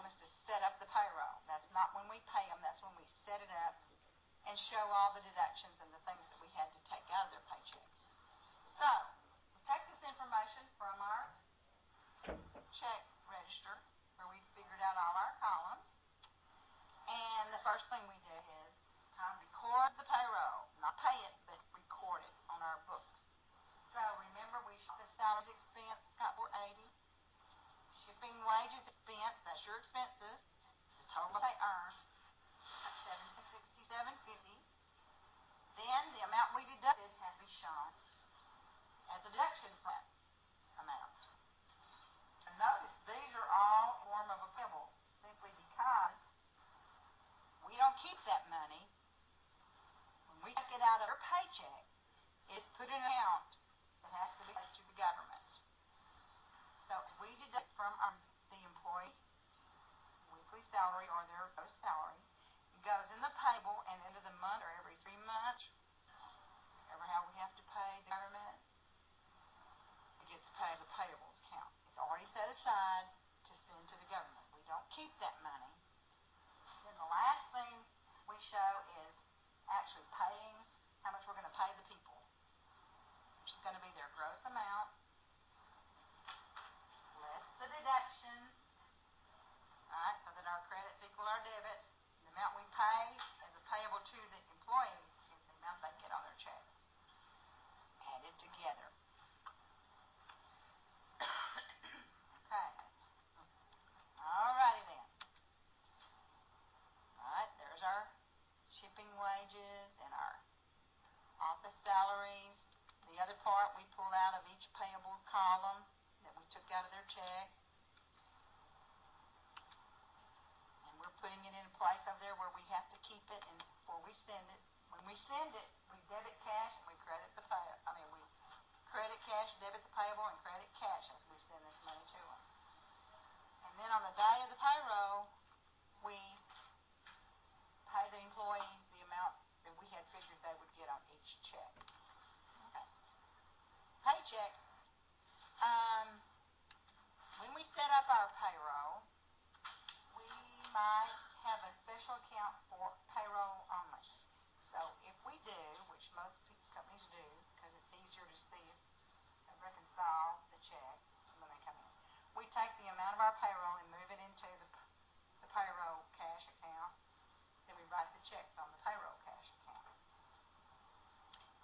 is to set up the payroll. That's not when we pay them. That's when we set it up and show all the deductions and the things that we had to take out of their paychecks. So, we take this information from our check register where we figured out all our columns. And the first thing we do is record the payroll. Not pay it, but record it on our books. So remember, we the salaries expense got $480. Shipping wages expense, that's your expenses. The total they earn, $1767.50. Then the amount we deducted has to be shown as a deduction for that amount. And notice these are all form of a payable, simply because we don't keep that money. When we take it out of our paycheck, it's put in an account that has to be paid to the government. So we deduct from the employee's weekly salary or their gross salary. It goes in the payable and into the month or every 3 months, whatever how we have to pay the government, it gets paid the payables account. It's already set aside to send to the government. We don't keep that money. Then the last thing we show is actually paying how much we're going to pay the people, which is going to be their gross amount less the deductions. Alright, so that our credits equal our debits. The amount we pay as a payable to the employees is the amount they get on their checks. Added together. Okay. Alrighty then. Alright, there's our shipping wages and our office salaries. The other part we pull out of each payable column that we took out of their check. And we're putting it in a place over there where we have to keep it and before we send it. When we send it, we debit cash and we credit the we credit cash, debit the payable, and credit cash as we send this money to them. And then on the day of the payroll, we pay the employees the amount that we had figured they would get on each check. Okay. Paychecks. When we set up our payroll, we might have a special account for payroll only. So if we do, which most companies do, because it's easier to see and reconcile the checks when they come in, we take the amount of our payroll and move it into the payroll cash account. Then we write the checks on the payroll cash account.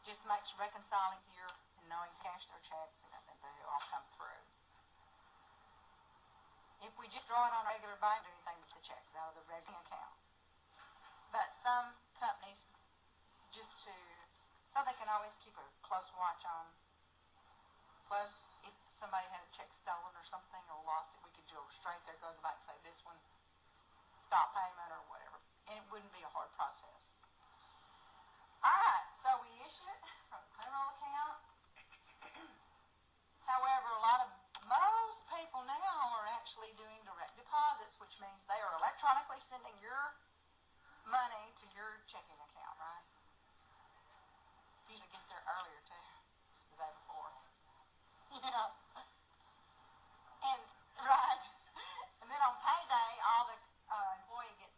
Just makes reconciling easier and knowing cash their checks and that they all come through. If we just draw it on a regular bank, do anything with the checks out of the regular account. But some companies, so they can always keep a close watch on. Plus, if somebody had a check stolen or something or lost it, we could go straight there, go to the bank, say this one, stop payment or whatever. And it wouldn't be a hard process. Alright, so we issue it from the payroll account. However, most people now are actually doing direct deposits, which means they are electronically sending your money to your checking account, right? Usually get there earlier too, the day before. Yeah. And right. And then on payday, all the employee gets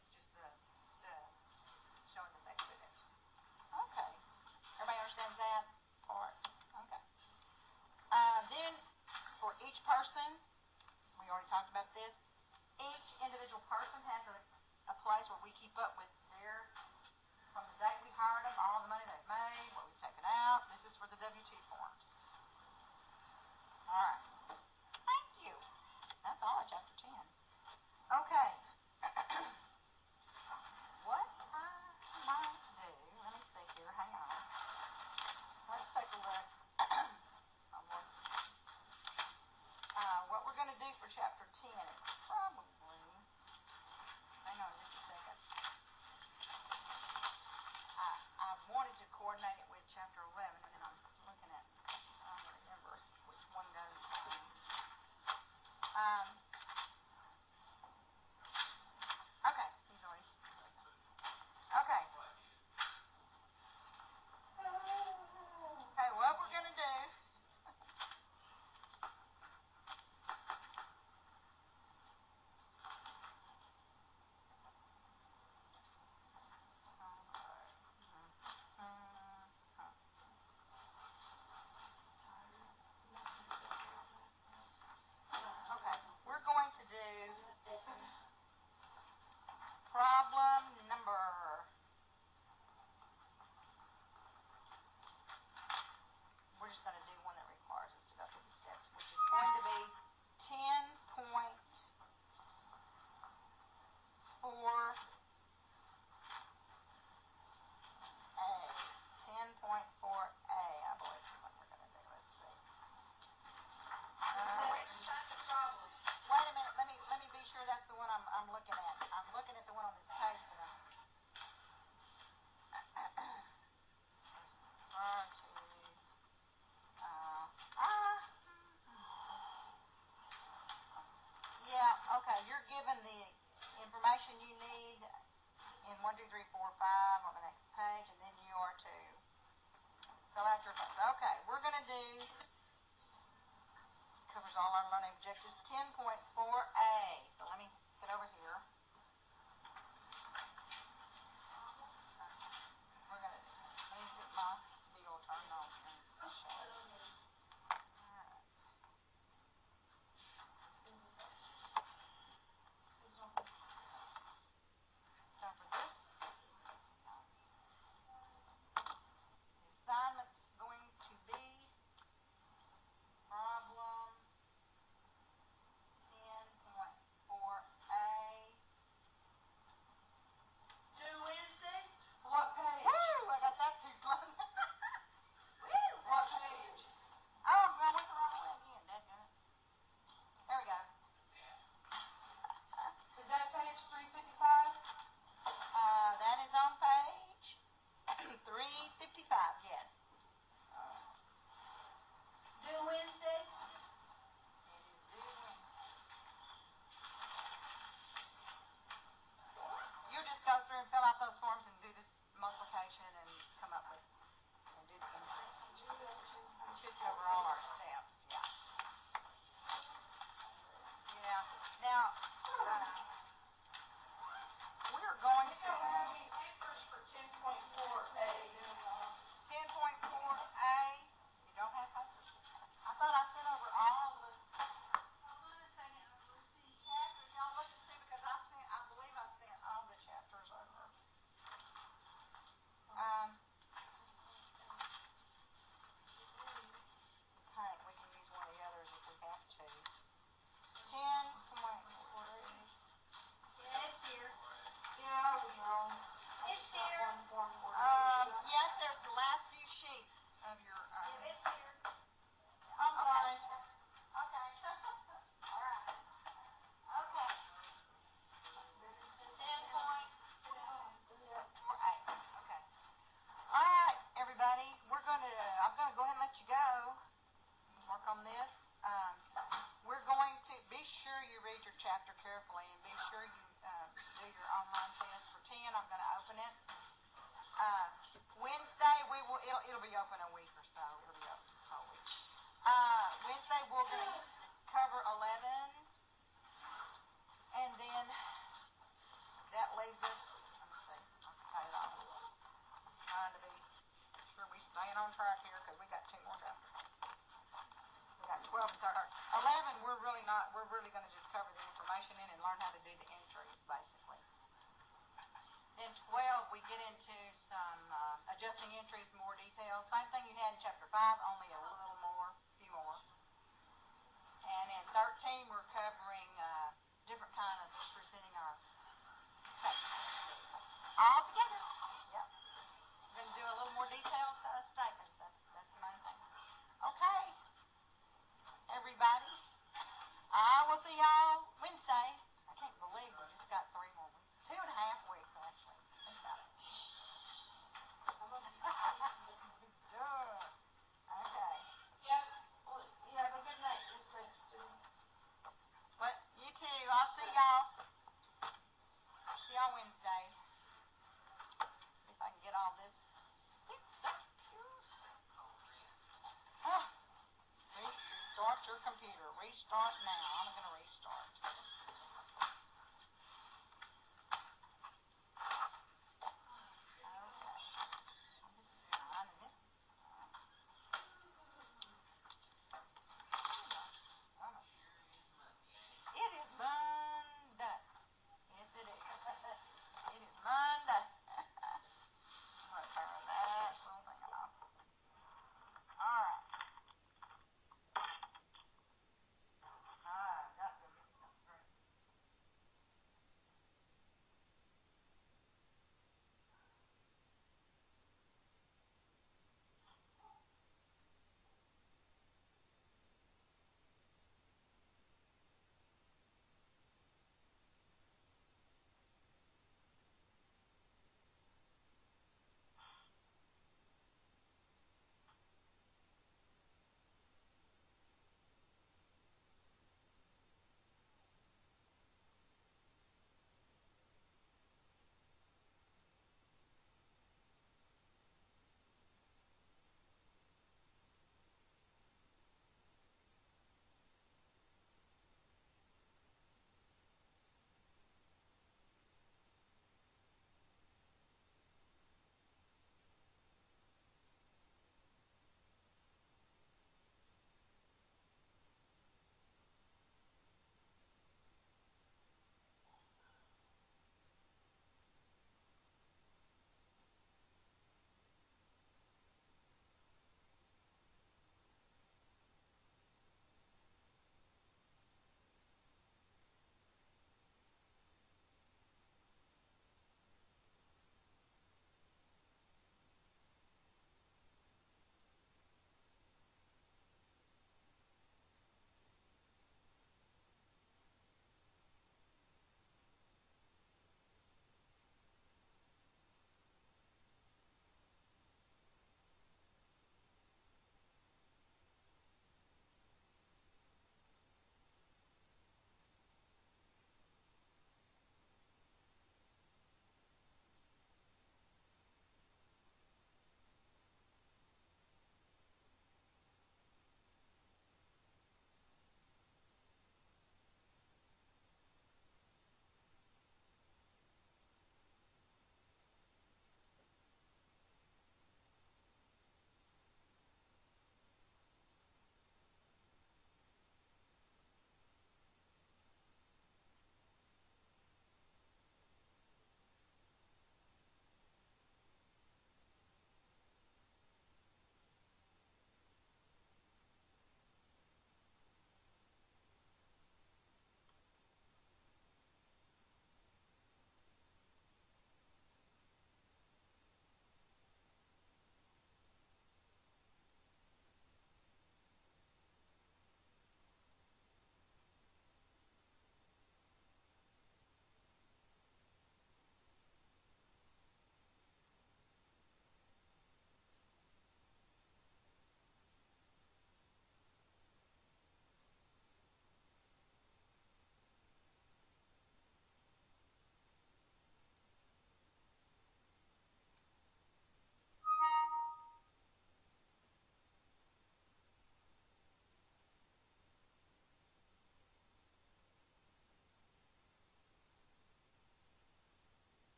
Covers all our learning objectives. 10.4A. So let me get over here. We're going to, let me get my deal turned on here. Go through and fill out those forms and do this multiplication and come up with and do the entry. Should cover all our steps. Yeah. Yeah. Now we're going to papers for 10.4A. 10.4A. You don't have papers? I thought I sent over all the. Hold on a second. Let's see chapters. Y'all look and see because I believe I sent all the chapters over. Okay, we can use one of the others if we have to. 10, come on. Yeah, it's here. Yeah, we know. It's here. Yes, there's the last few sheets of your. Yeah, it's here. I'm sorry. Okay. All right. Okay. 10.4A. Okay. All right, everybody. I'm gonna go ahead and let you go. Work on this. We're going to be sure you read your chapter carefully and be sure you do your online test for 10. I'm going to open it. Wednesday it'll be open a week or so. It'll be open this whole week. Wednesday we're going to cover 11, and then that leaves us. Let me see. I'm trying to be sure we staying on track here because we got 2 more chapters. We got 12 and 13. 11 we're really going to just cover the information in and learn how to do the entries basically. Then 12 we get into some adjusting entries, more details. Same thing you had in chapter 5, only a little more, a few more. And in 13 we're covering different kind of presenting our all together. Yep. We're going to do a little more detailed statements. That's the main thing. Okay. Everybody, I will see y'all Wednesday. I can't believe we just got 3 more weeks. 2.5 weeks, actually. Think about it. Okay. Yep. Well, you have a good night, Miss Princeton. What? You too. I'll see y'all. See y'all Wednesday. See if I can get all this. Restart your computer. Restart now.